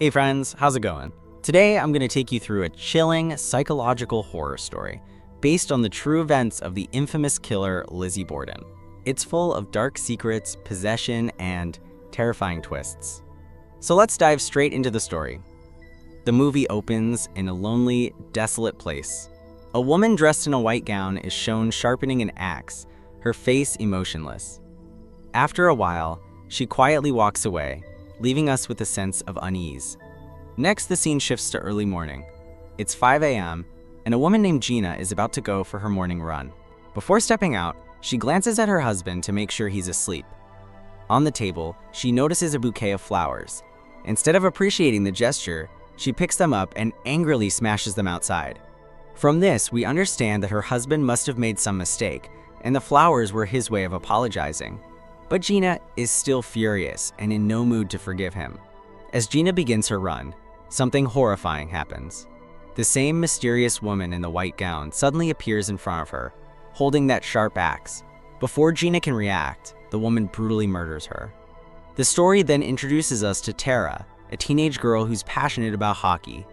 Hey friends, how's it going? Today I'm going to take you through a chilling psychological horror story based on the true events of the infamous killer Lizzie Borden. It's full of dark secrets, possession, and terrifying twists. So let's dive straight into the story. The movie opens in a lonely, desolate place. A woman dressed in a white gown is shown sharpening an axe, her face emotionless. After a while, she quietly walks away, leaving us with a sense of unease. Next, the scene shifts to early morning. It's 5 a.m., and a woman named Gina is about to go for her morning run. Before stepping out, she glances at her husband to make sure he's asleep. On the table, she notices a bouquet of flowers. Instead of appreciating the gesture, she picks them up and angrily smashes them outside. From this, we understand that her husband must have made some mistake, and the flowers were his way of apologizing. But Gina is still furious and in no mood to forgive him. As Gina begins her run, something horrifying happens. The same mysterious woman in the white gown suddenly appears in front of her, holding that sharp axe. Before Gina can react, the woman brutally murders her. The story then introduces us to Tara, a teenage girl who's passionate about hockey.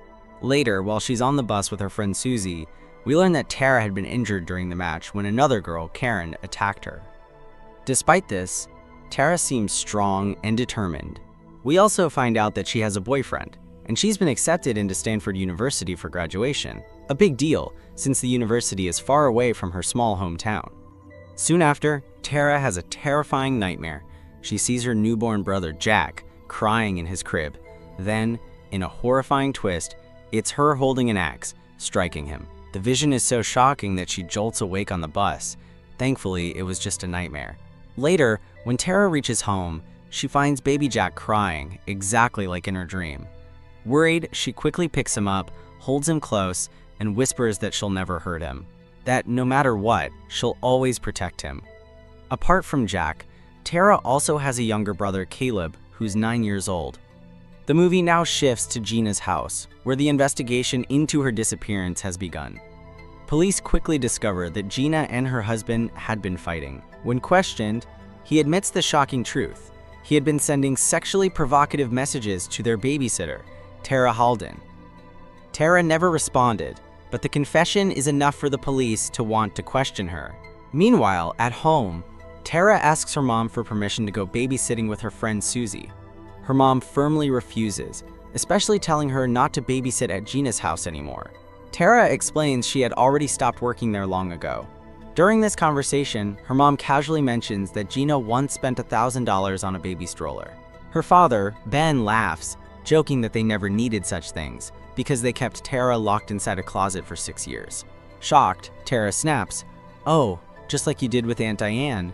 Later, while she's on the bus with her friend Susie, we learn that Tara had been injured during the match when another girl, Karen, attacked her. Despite this, Tara seems strong and determined. We also find out that she has a boyfriend, and she's been accepted into Stanford University for graduation, a big deal since the university is far away from her small hometown. Soon after, Tara has a terrifying nightmare. She sees her newborn brother, Jack, crying in his crib. Then, in a horrifying twist, it's her holding an axe, striking him. The vision is so shocking that she jolts awake on the bus. Thankfully, it was just a nightmare. Later, when Tara reaches home, she finds baby Jack crying, exactly like in her dream. Worried, she quickly picks him up, holds him close, and whispers that she'll never hurt him. That no matter what, she'll always protect him. Apart from Jack, Tara also has a younger brother, Caleb, who's 9 years old. The movie now shifts to Gina's house, where the investigation into her disappearance has begun. Police quickly discover that Gina and her husband had been fighting. When questioned, he admits the shocking truth. He had been sending sexually provocative messages to their babysitter, Tara Halden. Tara never responded, but the confession is enough for the police to want to question her. Meanwhile, at home, Tara asks her mom for permission to go babysitting with her friend Susie. Her mom firmly refuses, especially telling her not to babysit at Gina's house anymore. Tara explains she had already stopped working there long ago. During this conversation, her mom casually mentions that Gina once spent $1,000 on a baby stroller. Her father, Ben, laughs, joking that they never needed such things because they kept Tara locked inside a closet for 6 years. Shocked, Tara snaps, "Oh, just like you did with Aunt Diane."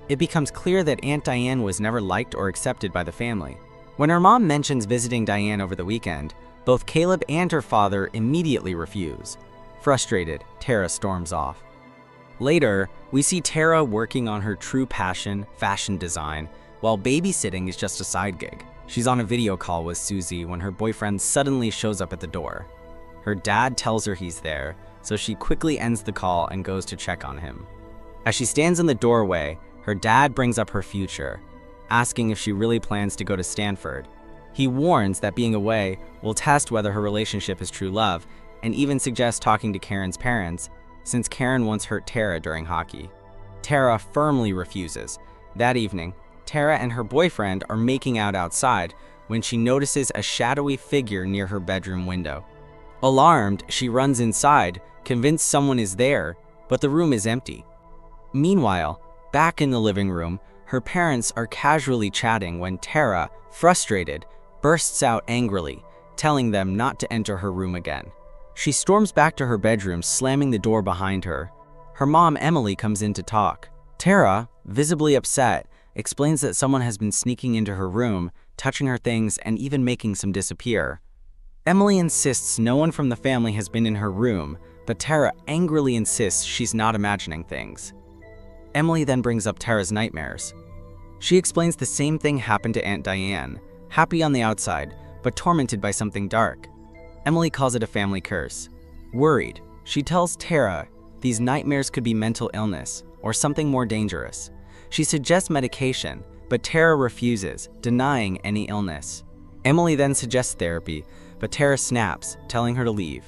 It becomes clear that Aunt Diane was never liked or accepted by the family. When her mom mentions visiting Diane over the weekend, both Caleb and her father immediately refuse. Frustrated, Tara storms off. Later, we see Tara working on her true passion, fashion design, while babysitting is just a side gig. She's on a video call with Susie when her boyfriend suddenly shows up at the door. Her dad tells her he's there, so she quickly ends the call and goes to check on him. As she stands in the doorway, her dad brings up her future, asking if she really plans to go to Stanford. He warns that being away will test whether her relationship is true love, and even suggests talking to Karen's parents, since Karen once hurt Tara during hockey. Tara firmly refuses. That evening, Tara and her boyfriend are making out outside when she notices a shadowy figure near her bedroom window. Alarmed, she runs inside, convinced someone is there, but the room is empty. Meanwhile, back in the living room, her parents are casually chatting when Tara, frustrated, bursts out angrily, telling them not to enter her room again. She storms back to her bedroom, slamming the door behind her. Her mom, Emily, comes in to talk. Tara, visibly upset, explains that someone has been sneaking into her room, touching her things, and even making some disappear. Emily insists no one from the family has been in her room, but Tara angrily insists she's not imagining things. Emily then brings up Tara's nightmares. She explains the same thing happened to Aunt Diane, happy on the outside, but tormented by something dark. Emily calls it a family curse. Worried, she tells Tara these nightmares could be mental illness or something more dangerous. She suggests medication, but Tara refuses, denying any illness. Emily then suggests therapy, but Tara snaps, telling her to leave.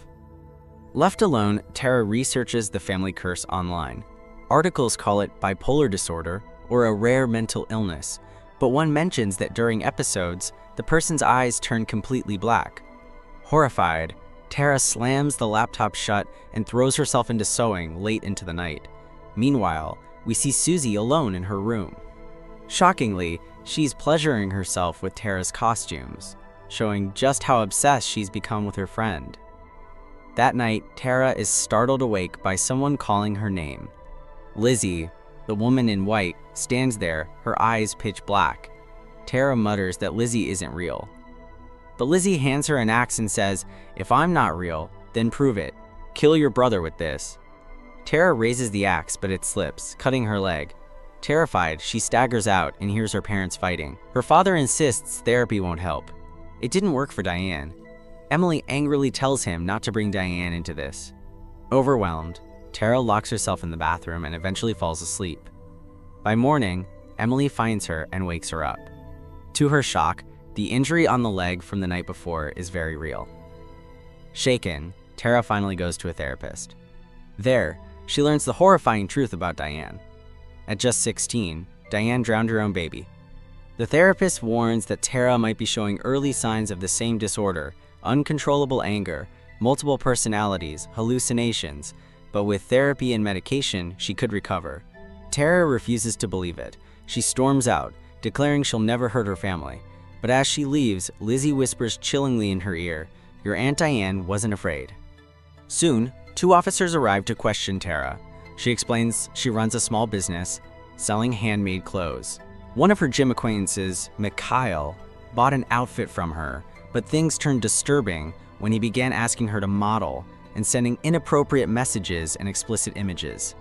Left alone, Tara researches the family curse online. Articles call it bipolar disorder or a rare mental illness, but one mentions that during episodes, the person's eyes turn completely black. Horrified, Tara slams the laptop shut and throws herself into sewing late into the night. Meanwhile, we see Susie alone in her room. Shockingly, she's pleasuring herself with Tara's costumes, showing just how obsessed she's become with her friend. That night, Tara is startled awake by someone calling her name. Lizzie, the woman in white, stands there, her eyes pitch black. Tara mutters that Lizzie isn't real. But Lizzie hands her an axe and says, "If I'm not real, then prove it. Kill your brother with this." Tara raises the axe, but it slips, cutting her leg. Terrified, she staggers out and hears her parents fighting. Her father insists therapy won't help. It didn't work for Diane. Emily angrily tells him not to bring Diane into this. Overwhelmed, Tara locks herself in the bathroom and eventually falls asleep. By morning, Emily finds her and wakes her up. To her shock, the injury on the leg from the night before is very real. Shaken, Tara finally goes to a therapist. There, she learns the horrifying truth about Diane. At just 16, Diane drowned her own baby. The therapist warns that Tara might be showing early signs of the same disorder: uncontrollable anger, multiple personalities, hallucinations, but with therapy and medication, she could recover. Tara refuses to believe it. She storms out, declaring she'll never hurt her family. But as she leaves, Lizzie whispers chillingly in her ear, "Your Aunt Diane wasn't afraid." Soon, 2 officers arrive to question Tara. She explains she runs a small business, selling handmade clothes. One of her gym acquaintances, Mikhail, bought an outfit from her, but things turned disturbing when he began asking her to model and sending inappropriate messages and explicit images.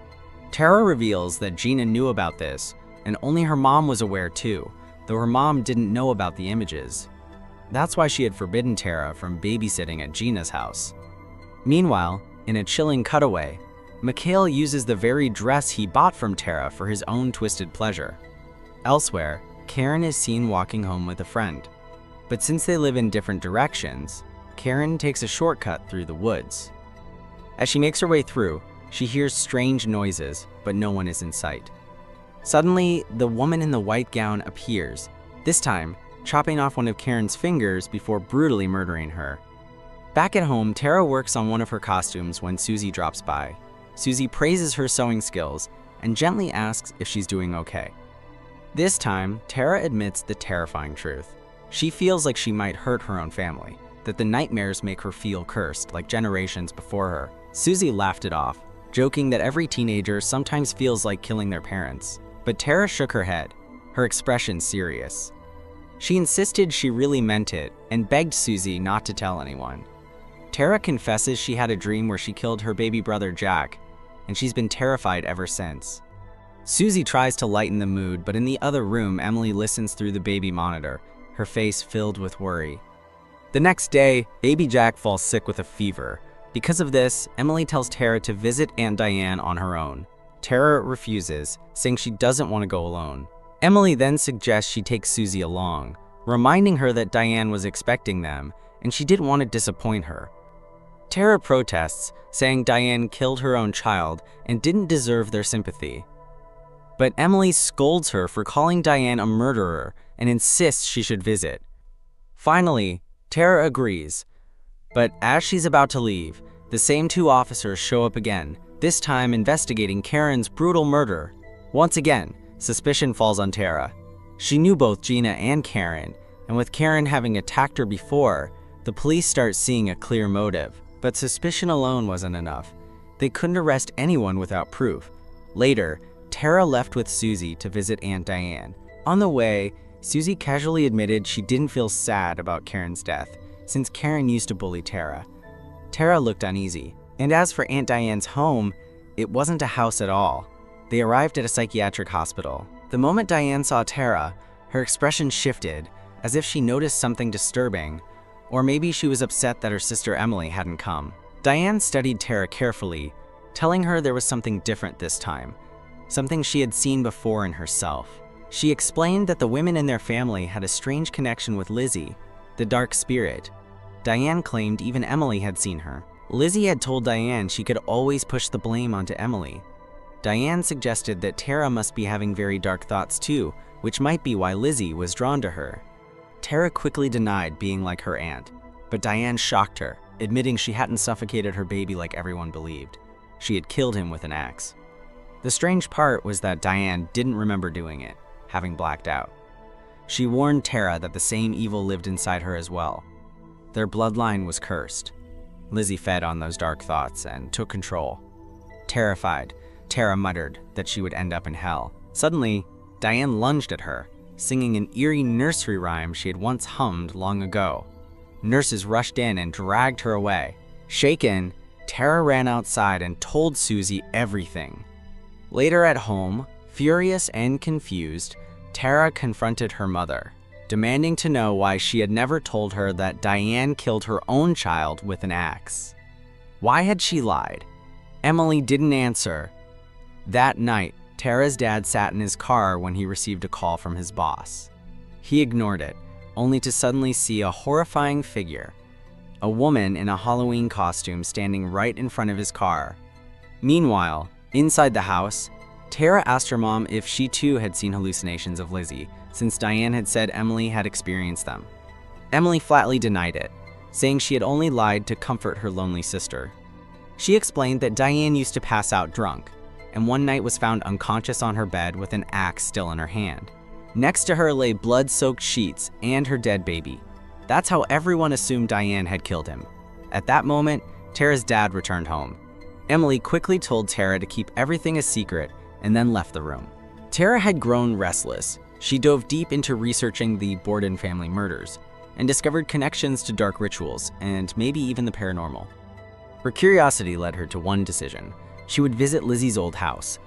Tara reveals that Gina knew about this, and only her mom was aware too, though her mom didn't know about the images. That's why she had forbidden Tara from babysitting at Gina's house. Meanwhile, in a chilling cutaway, Mikhail uses the very dress he bought from Tara for his own twisted pleasure. Elsewhere, Karen is seen walking home with a friend. But since they live in different directions, Karen takes a shortcut through the woods. As she makes her way through, she hears strange noises, but no one is in sight. Suddenly, the woman in the white gown appears, this time chopping off one of Karen's fingers before brutally murdering her. Back at home, Tara works on one of her costumes when Susie drops by. Susie praises her sewing skills and gently asks if she's doing okay. This time, Tara admits the terrifying truth. She feels like she might hurt her own family, that the nightmares make her feel cursed like generations before her. Susie laughed it off, joking that every teenager sometimes feels like killing their parents. But Tara shook her head, her expression serious. She insisted she really meant it and begged Susie not to tell anyone. Tara confesses she had a dream where she killed her baby brother Jack, and she's been terrified ever since. Susie tries to lighten the mood, but in the other room, Emily listens through the baby monitor, her face filled with worry. The next day, baby Jack falls sick with a fever. Because of this, Emily tells Tara to visit Aunt Diane on her own. Tara refuses, saying she doesn't want to go alone. Emily then suggests she take Susie along, reminding her that Diane was expecting them, and she didn't want to disappoint her. Tara protests, saying Diane killed her own child and didn't deserve their sympathy. But Emily scolds her for calling Diane a murderer and insists she should visit. Finally, Tara agrees, but as she's about to leave, the same 2 officers show up again, this time investigating Karen's brutal murder. Once again, suspicion falls on Tara. She knew both Gina and Karen, and with Karen having attacked her before, the police start seeing a clear motive. But suspicion alone wasn't enough. They couldn't arrest anyone without proof. Later, Tara left with Susie to visit Aunt Diane. On the way, Susie casually admitted she didn't feel sad about Karen's death, since Karen used to bully Tara. Tara looked uneasy. And as for Aunt Diane's home, it wasn't a house at all. They arrived at a psychiatric hospital. The moment Diane saw Tara, her expression shifted, as if she noticed something disturbing, or maybe she was upset that her sister Emily hadn't come. Diane studied Tara carefully, telling her there was something different this time, something she had seen before in herself. She explained that the women in their family had a strange connection with Lizzie, the dark spirit. Diane claimed even Emily had seen her. Lizzie had told Diane she could always push the blame onto Emily. Diane suggested that Tara must be having very dark thoughts too, which might be why Lizzie was drawn to her. Tara quickly denied being like her aunt, but Diane shocked her, admitting she hadn't suffocated her baby like everyone believed. She had killed him with an axe. The strange part was that Diane didn't remember doing it, having blacked out. She warned Tara that the same evil lived inside her as well. Their bloodline was cursed. Lizzie fed on those dark thoughts and took control. Terrified, Tara muttered that she would end up in hell. Suddenly, Diane lunged at her, singing an eerie nursery rhyme she had once hummed long ago. Nurses rushed in and dragged her away. Shaken, Tara ran outside and told Susie everything. Later at home, furious and confused, Tara confronted her mother, demanding to know why she had never told her that Diane killed her own child with an axe. Why had she lied? Emily didn't answer. That night, Tara's dad sat in his car when he received a call from his boss. He ignored it, only to suddenly see a horrifying figure, a woman in a Halloween costume standing right in front of his car. Meanwhile, inside the house, Tara asked her mom if she too had seen hallucinations of Lizzie, since Diane had said Emily had experienced them. Emily flatly denied it, saying she had only lied to comfort her lonely sister. She explained that Diane used to pass out drunk, and one night was found unconscious on her bed with an axe still in her hand. Next to her lay blood-soaked sheets and her dead baby. That's how everyone assumed Diane had killed him. At that moment, Tara's dad returned home. Emily quickly told Tara to keep everything a secret and then left the room. Tara had grown restless. She dove deep into researching the Borden family murders and discovered connections to dark rituals and maybe even the paranormal. Her curiosity led her to one decision. She would visit Lizzie's old house.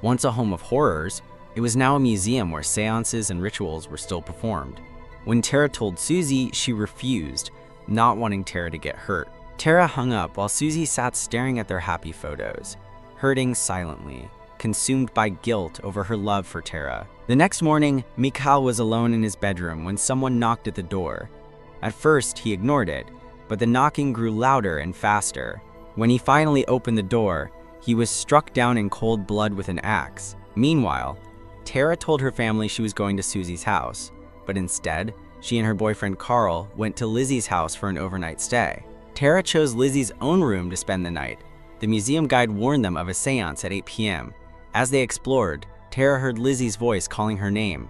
Once a home of horrors, it was now a museum where seances and rituals were still performed. When Tara told Susie, she refused, not wanting Tara to get hurt. Tara hung up while Susie sat staring at their happy photos, hurting silently, consumed by guilt over her love for Tara. The next morning, Mikhail was alone in his bedroom when someone knocked at the door. At first, he ignored it, but the knocking grew louder and faster. When he finally opened the door, he was struck down in cold blood with an axe. Meanwhile, Tara told her family she was going to Susie's house, but instead, she and her boyfriend Carl went to Lizzie's house for an overnight stay. Tara chose Lizzie's own room to spend the night. The museum guide warned them of a seance at 8 p.m. As they explored, Tara heard Lizzie's voice calling her name.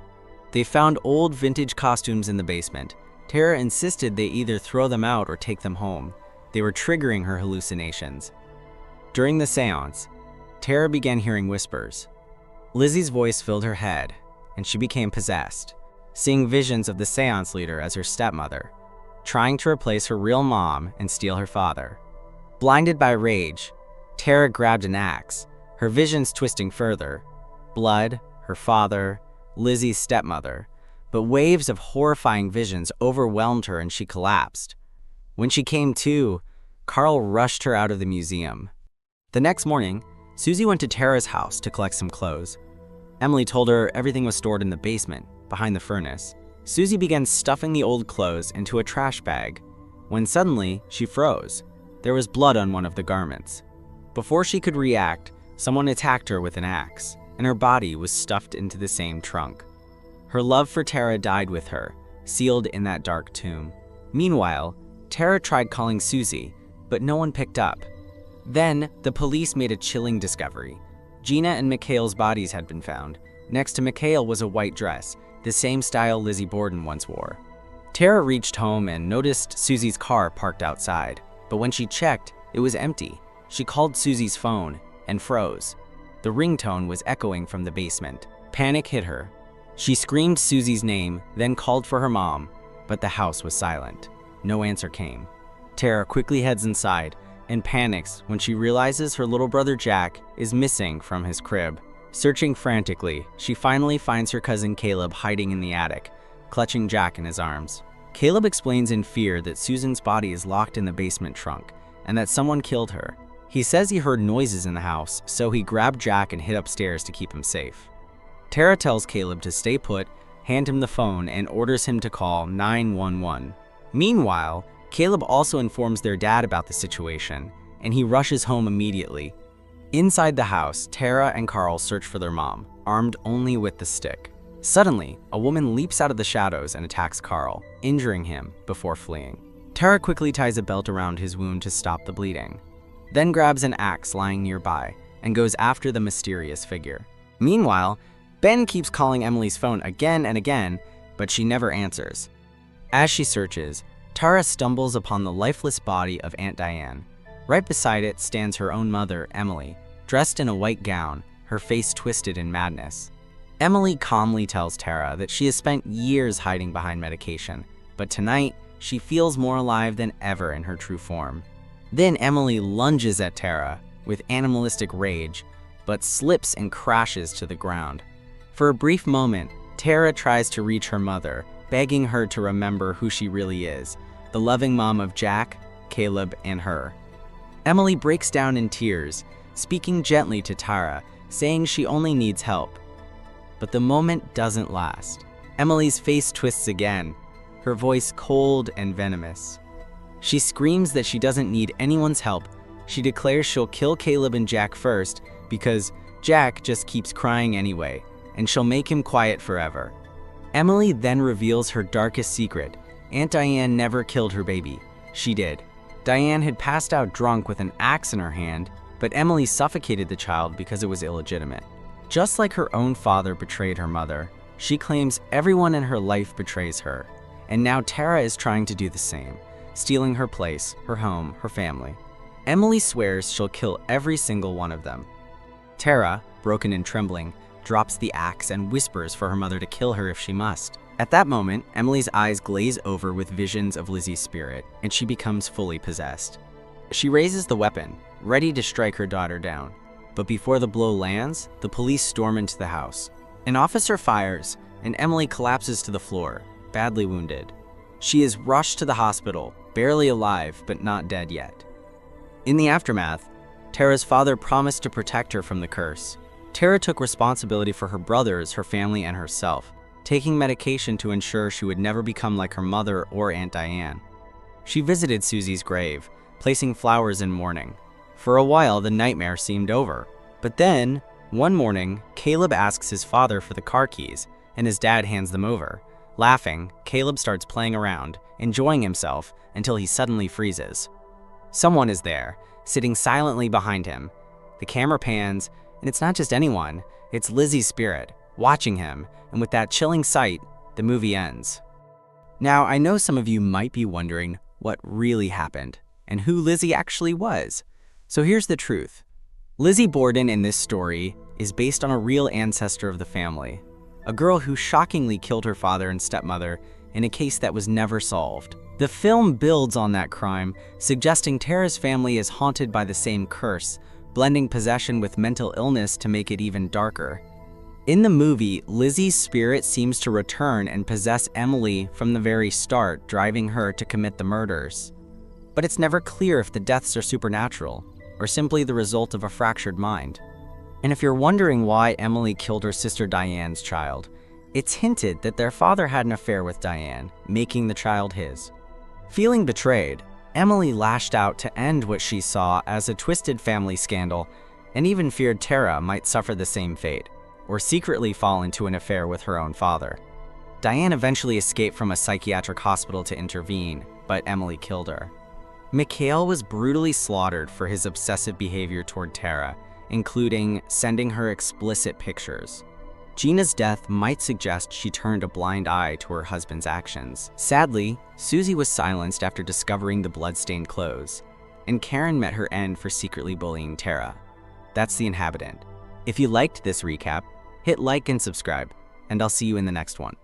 They found old vintage costumes in the basement. Tara insisted they either throw them out or take them home. They were triggering her hallucinations. During the seance, Tara began hearing whispers. Lizzie's voice filled her head, and she became possessed, seeing visions of the seance leader as her stepmother, trying to replace her real mom and steal her father. Blinded by rage, Tara grabbed an axe, her visions twisting further. Blood, her father, Lizzie's stepmother, but waves of horrifying visions overwhelmed her and she collapsed. When she came to, Carl rushed her out of the museum. The next morning, Susie went to Tara's house to collect some clothes. Emily told her everything was stored in the basement, behind the furnace. Susie began stuffing the old clothes into a trash bag, when suddenly she froze. There was blood on one of the garments. Before she could react, someone attacked her with an axe, and her body was stuffed into the same trunk. Her love for Tara died with her, sealed in that dark tomb. Meanwhile, Tara tried calling Susie, but no one picked up. Then, the police made a chilling discovery. Gina and Mikhail's bodies had been found. Next to Mikhail was a white dress, the same style Lizzie Borden once wore. Tara reached home and noticed Susie's car parked outside, but when she checked, it was empty. She called Susie's phone and froze. The ringtone was echoing from the basement. Panic hit her. She screamed Susie's name, then called for her mom, but the house was silent. No answer came. Tara quickly heads inside and panics when she realizes her little brother Jack is missing from his crib. Searching frantically, she finally finds her cousin Caleb hiding in the attic, clutching Jack in his arms. Caleb explains in fear that Susan's body is locked in the basement trunk and that someone killed her. He says he heard noises in the house, so he grabbed Jack and hid upstairs to keep him safe. Tara tells Caleb to stay put, hand him the phone, and orders him to call 911. Meanwhile, Caleb also informs their dad about the situation, and he rushes home immediately. Inside the house, Tara and Carl search for their mom, armed only with the stick. Suddenly, a woman leaps out of the shadows and attacks Carl, injuring him before fleeing. Tara quickly ties a belt around his wound to stop the bleeding, then grabs an axe lying nearby and goes after the mysterious figure. Meanwhile, Ben keeps calling Emily's phone again and again, but she never answers. As she searches, Tara stumbles upon the lifeless body of Aunt Diane. Right beside it stands her own mother, Emily, dressed in a white gown, her face twisted in madness. Emily calmly tells Tara that she has spent years hiding behind medication, but tonight, she feels more alive than ever in her true form. Then Emily lunges at Tara with animalistic rage, but slips and crashes to the ground. For a brief moment, Tara tries to reach her mother, begging her to remember who she really is, the loving mom of Jack, Caleb, and her. Emily breaks down in tears, speaking gently to Tara, saying she only needs help. But the moment doesn't last. Emily's face twists again, her voice cold and venomous. She screams that she doesn't need anyone's help. She declares she'll kill Caleb and Jack first because Jack just keeps crying anyway, and she'll make him quiet forever. Emily then reveals her darkest secret. Aunt Diane never killed her baby. She did. Diane had passed out drunk with an axe in her hand, but Emily suffocated the child because it was illegitimate. Just like her own father betrayed her mother, she claims everyone in her life betrays her. And now Tara is trying to do the same, stealing her place, her home, her family. Emily swears she'll kill every single one of them. Tara, broken and trembling, drops the axe and whispers for her mother to kill her if she must. At that moment, Emily's eyes glaze over with visions of Lizzie's spirit, and she becomes fully possessed. She raises the weapon, ready to strike her daughter down. But before the blow lands, the police storm into the house. An officer fires, and Emily collapses to the floor, badly wounded. She is rushed to the hospital, barely alive but not dead yet. In the aftermath, Tara's father promised to protect her from the curse. Tara took responsibility for her brothers, her family, and herself, taking medication to ensure she would never become like her mother or Aunt Diane. She visited Susie's grave, placing flowers in mourning. For a while, the nightmare seemed over. But then, one morning, Caleb asks his father for the car keys, and his dad hands them over. Laughing, Caleb starts playing around, enjoying himself, until he suddenly freezes. Someone is there, sitting silently behind him. The camera pans, and it's not just anyone, it's Lizzie's spirit, watching him, and with that chilling sight, the movie ends. Now, I know some of you might be wondering what really happened, and who Lizzie actually was. So here's the truth. Lizzie Borden in this story is based on a real ancestor of the family, a girl who shockingly killed her father and stepmother in a case that was never solved. The film builds on that crime, suggesting Tara's family is haunted by the same curse, blending possession with mental illness to make it even darker. In the movie, Lizzie's spirit seems to return and possess Emily from the very start, driving her to commit the murders. But it's never clear if the deaths are supernatural, or simply the result of a fractured mind. And if you're wondering why Emily killed her sister Diane's child, it's hinted that their father had an affair with Diane, making the child his. Feeling betrayed, Emily lashed out to end what she saw as a twisted family scandal, and even feared Tara might suffer the same fate, or secretly fall into an affair with her own father. Diane eventually escaped from a psychiatric hospital to intervene, but Emily killed her. Mikhail was brutally slaughtered for his obsessive behavior toward Tara, including sending her explicit pictures. Gina's death might suggest she turned a blind eye to her husband's actions. Sadly, Susie was silenced after discovering the blood-stained clothes, and Karen met her end for secretly bullying Tara. That's The Inhabitant. If you liked this recap, hit like and subscribe, and I'll see you in the next one.